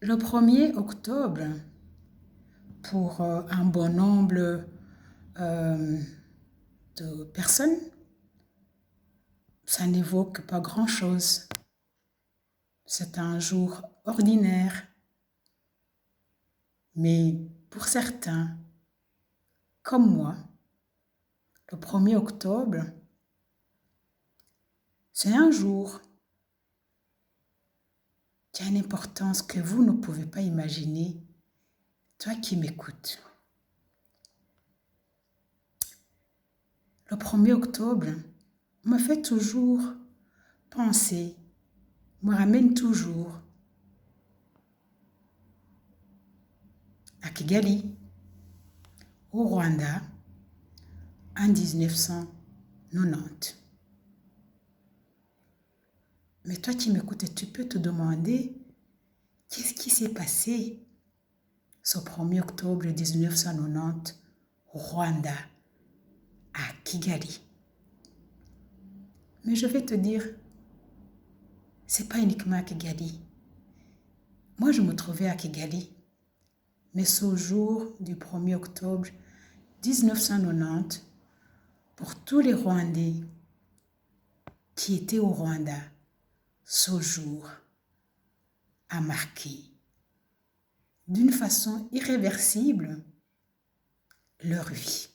Le 1er octobre, pour un bon nombre de personnes, ça n'évoque pas grand-chose. C'est un jour ordinaire. Mais pour certains, comme moi, le 1er octobre, c'est un jour qui a une importance que vous ne pouvez pas imaginer, toi qui m'écoutes. Le 1er octobre me fait toujours penser, me ramène toujours à Kigali, au Rwanda, en 1990. Mais toi qui m'écoutes, tu peux te demander qu'est-ce qui s'est passé ce 1er octobre 1990 au Rwanda, à Kigali. Mais je vais te dire, c'est pas uniquement à Kigali. Moi, je me trouvais à Kigali, mais ce jour du 1er octobre 1990, pour tous les Rwandais qui étaient au Rwanda, ce jour a marqué d'une façon irréversible leur vie.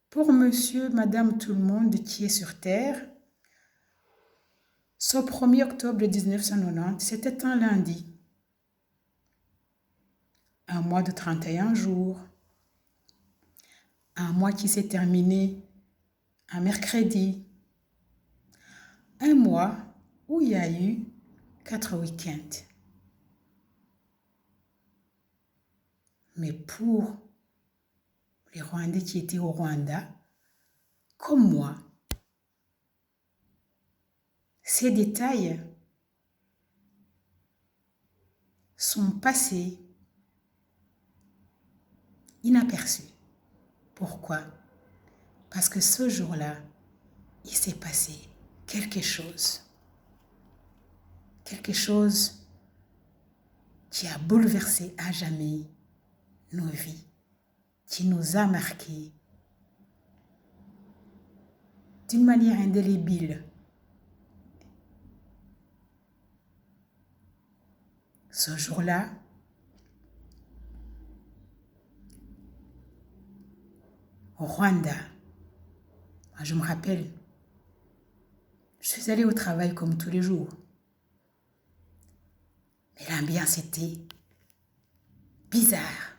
Pour monsieur, madame, tout le monde qui est sur Terre, ce 1er octobre 1990, c'était un lundi. Un mois de 31 jours. Un mois qui s'est terminé un mercredi. Un mois où il y a eu 4 week-ends. Mais pour les Rwandais qui étaient au Rwanda, comme moi, ces détails sont passés inaperçus. Pourquoi? Parce que ce jour-là, il s'est passé quelque chose. Quelque chose qui a bouleversé à jamais nos vies, qui nous a marqués d'une manière indélébile. Ce jour-là, au Rwanda, moi, je me rappelle, je suis allée au travail comme tous les jours. Mais l'ambiance était bizarre.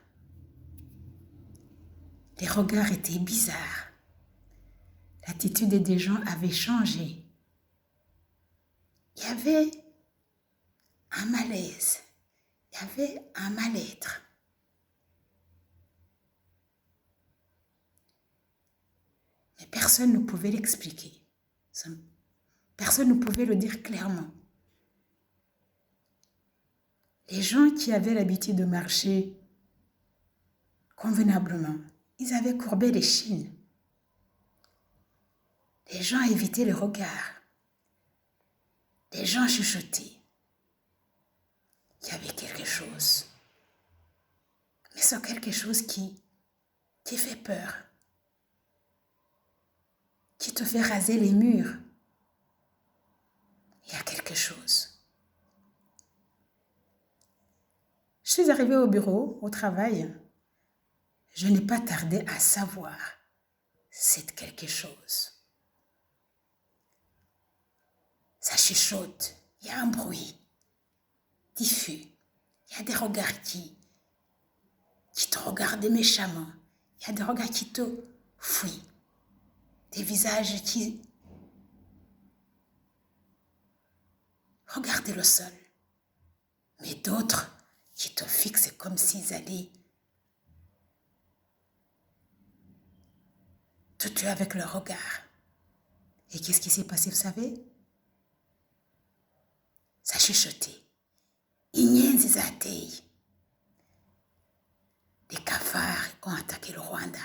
Les regards étaient bizarres. L'attitude des gens avait changé. Il y avait un malaise. Il y avait un mal-être. Mais personne ne pouvait l'expliquer. Personne ne pouvait le dire clairement. Les gens qui avaient l'habitude de marcher convenablement, ils avaient courbé les chines. Les gens évitaient le regard. Les gens chuchotaient. Il y avait quelque chose. Mais c'est quelque chose qui fait peur. Qui te fait raser les murs. Il y a quelque chose. Je suis arrivée au bureau, au travail. Je n'ai pas tardé à savoir c'est quelque chose. Ça chuchote, il y a un bruit diffus. Il y a des regards qui te regardent méchamment. Il y a des regards qui te fuient. Des visages qui regardent le sol. Mais d'autres qui te fixent comme s'ils allaient te tuer avec leur regard. Et qu'est-ce qui s'est passé, vous savez? Ça chuchotait. Inyenzi zateye. Les cafards ont attaqué le Rwanda.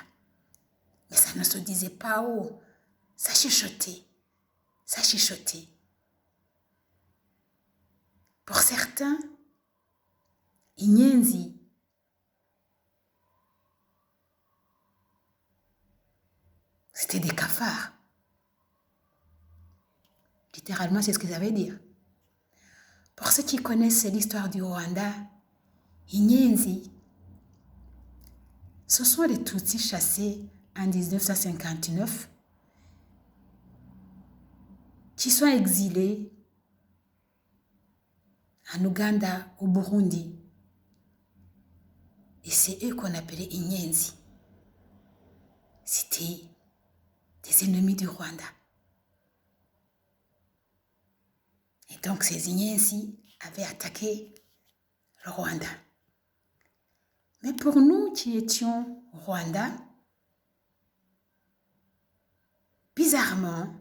Mais ça ne se disait pas haut. Ça chuchotait. Ça chuchotait. Pour certains, Inyenzi, c'était des cafards. Littéralement, c'est ce que ça veut dire. Pour ceux qui connaissent l'histoire du Rwanda, Inyenzi, ce sont les Tutsis chassés en 1959 qui sont exilés en Ouganda, au Burundi. Et c'est eux qu'on appelait Inyenzi. C'était des ennemis du Rwanda. Et donc ces Inyenzi avaient attaqué le Rwanda. Mais pour nous qui étions au Rwanda, bizarrement,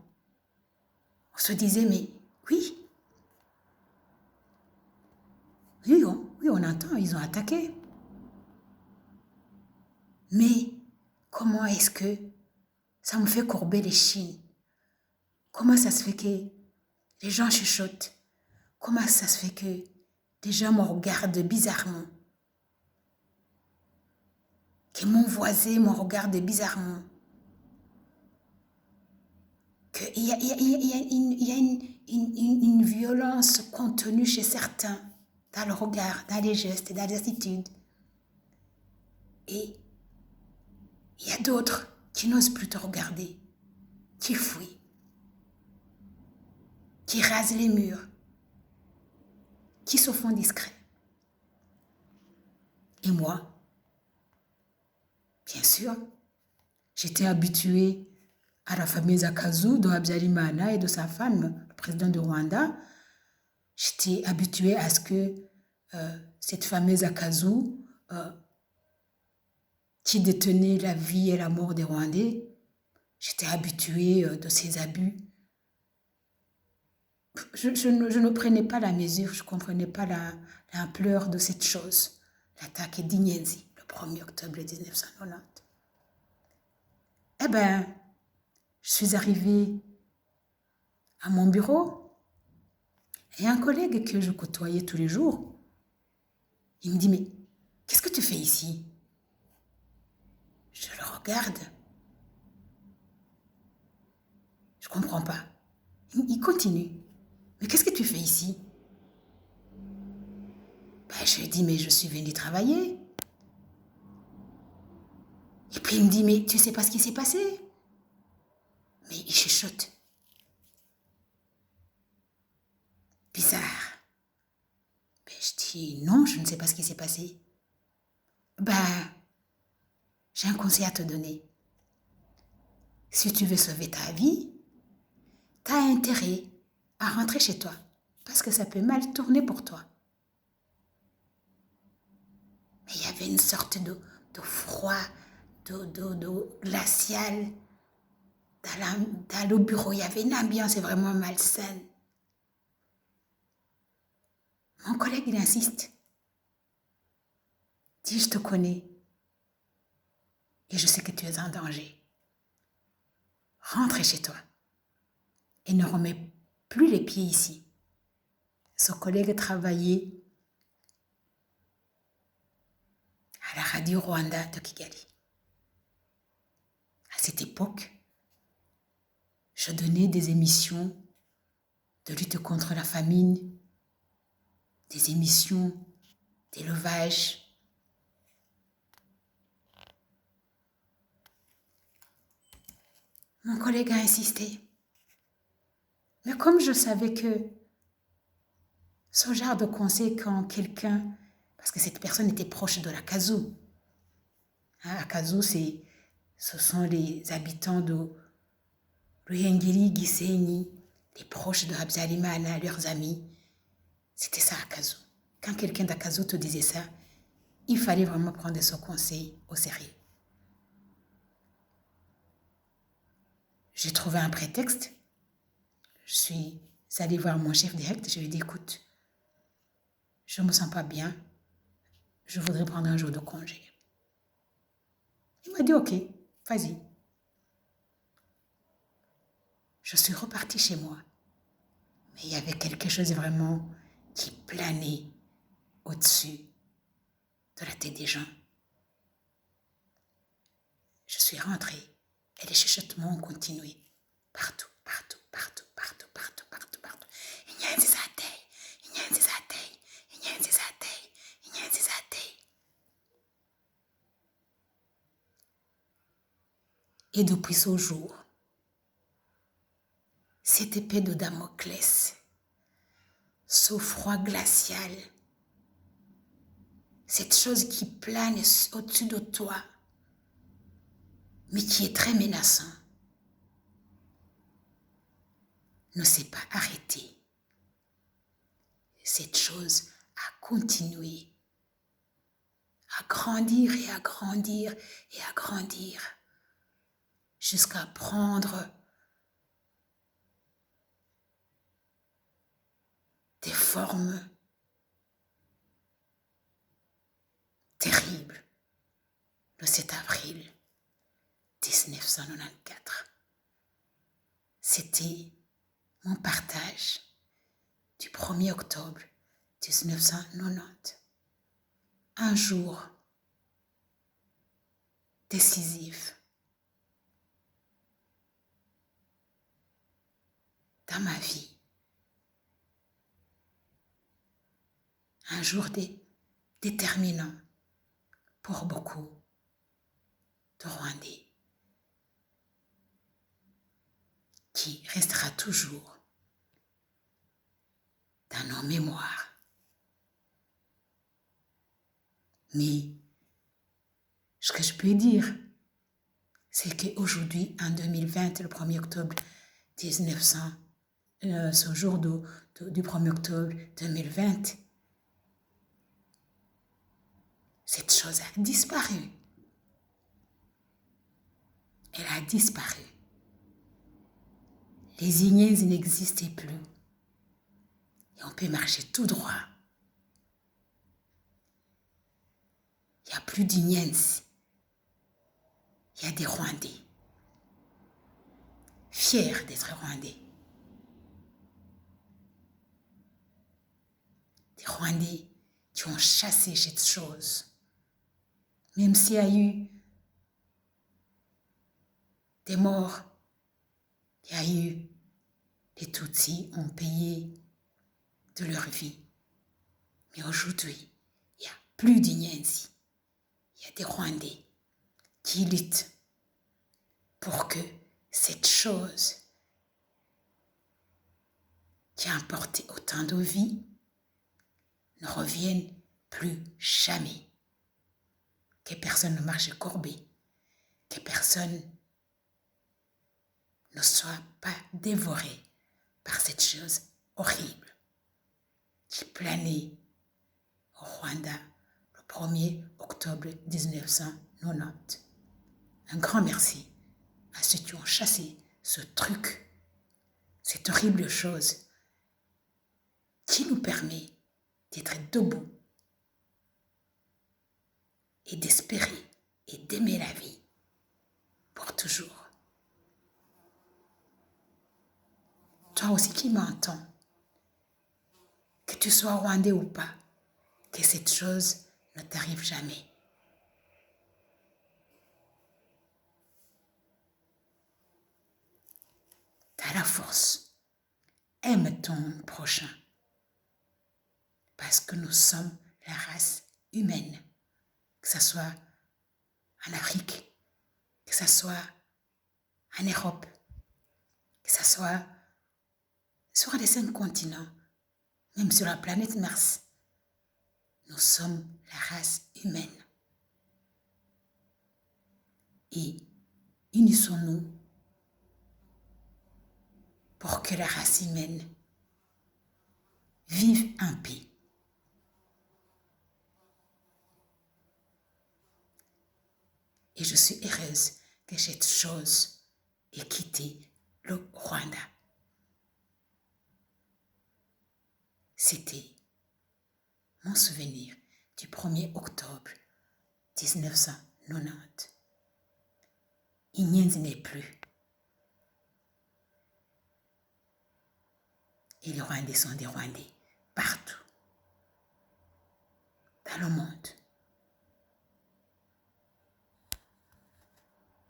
on se disait, mais oui, on entend, ils ont attaqué. Mais comment est-ce que ça me fait courber les chines? Comment ça se fait que les gens chuchotent? Comment ça se fait que les gens me regardent bizarrement? Que mon voisin me regarde bizarrement? Qu'il y a une violence contenue chez certains dans le regard, dans les gestes, dans les attitudes. Et il y a d'autres qui n'osent plus te regarder, qui fuient, qui rasent les murs, qui se font discrets. Et moi, bien sûr, j'étais habituée à la fameuse Akazu de Habyarimana et de sa femme, le président du Rwanda. J'étais habituée à ce que cette fameuse Akazu, qui détenait la vie et la mort des Rwandais, j'étais habituée de ses abus. Je ne prenais pas la mesure, je ne comprenais pas l'ampleur de cette chose, l'attaque d'Inyenzi, le 1er octobre 1990. Eh bien, je suis arrivée à mon bureau et un collègue que je côtoyais tous les jours, il me dit, mais qu'est-ce que tu fais ici? Je le regarde. Je ne comprends pas. Il continue. Mais qu'est-ce que tu fais ici? Ben, je lui dis, mais je suis venue travailler. Et puis il me dit, mais tu ne sais pas ce qui s'est passé? Mais il chuchote. Bizarre. Ben, je dis, non, je ne sais pas ce qui s'est passé. Ben, j'ai un conseil à te donner. Si tu veux sauver ta vie, tu as intérêt à rentrer chez toi, parce que ça peut mal tourner pour toi. Mais il y avait une sorte de froid, de glacial. Dans le bureau, il y avait une ambiance vraiment malsaine. Mon collègue, il insiste. Dis, je te connais. Et je sais que tu es en danger. Rentre chez toi. Et ne remets plus les pieds ici. Son collègue travaillait à la radio Rwanda de Kigali. À cette époque, je donnais des émissions de lutte contre la famine, des émissions d'élevage. Mon collègue a insisté. Mais comme je savais que ce genre de conseil quand quelqu'un, parce que cette personne était proche de l'Akazu. Akazu, ce sont les habitants de Ruhengeri, Gisenyi, les proches de Habyarimana, leurs amis. C'était ça, Akazu. Quand quelqu'un d'Akazu te disait ça, il fallait vraiment prendre son conseil au sérieux. J'ai trouvé un prétexte. Je suis allée voir mon chef direct. Je lui ai dit, écoute, je ne me sens pas bien. Je voudrais prendre un jour de congé. Il m'a dit, ok, vas-y. Je suis repartie chez moi. Mais il y avait quelque chose vraiment qui planait au-dessus de la tête des gens. Je suis rentrée et les chuchotements ont continué. Partout, partout, partout, partout, partout, partout, partout. Il y a des athées, il y a des athées, il y a des athées, il y a des athées. Et depuis ce jour, cette épée de Damoclès, ce froid glacial, cette chose qui plane au-dessus de toi, mais qui est très menaçant, ne s'est pas arrêtée. Cette chose a continué à grandir et à grandir et à grandir jusqu'à prendre des formes terribles le 7 avril 1994. C'était mon partage du 1er octobre 1990. Un jour décisif dans ma vie. Un jour déterminant pour beaucoup de Rwandais qui restera toujours dans nos mémoires. Mais ce que je peux dire, c'est qu'aujourd'hui, en 2020, le 1er octobre 1900, ce jour du 1er octobre 2020, cette chose a disparu. Elle a disparu. Les Ignains n'existaient plus. Et on peut marcher tout droit. Il n'y a plus d'Ignains. Il y a des Rwandais. Fiers d'être Rwandais. Des Rwandais qui ont chassé cette chose. Même s'il y a eu des morts, il y a eu les Tutsis ont payé de leur vie. Mais aujourd'hui, il n'y a plus d'Ignains. Il y a des Rwandais qui luttent pour que cette chose qui a emporté autant de vies ne revienne plus jamais. Que personne ne marche courbé, que personne ne soit pas dévoré par cette chose horrible qui planait au Rwanda le 1er octobre 1990. Un grand merci à ceux qui ont chassé ce truc, cette horrible chose qui nous permet d'être debout et d'espérer et d'aimer la vie pour toujours. Toi aussi qui m'entends, que tu sois rwandais ou pas, que cette chose ne t'arrive jamais. T'as la force. Aime ton prochain. Parce que nous sommes la race humaine. Que ce soit en Afrique, que ce soit en Europe, que ce soit sur les 5 continents, même sur la planète Mars. Nous sommes la race humaine. Et unissons-nous pour que la race humaine vive en paix. Et je suis heureuse que cette chose ait quitté le Rwanda. C'était mon souvenir du 1er octobre 1990. Ignains n'est plus. Et les Rwandais sont des Rwandais partout. dans le monde.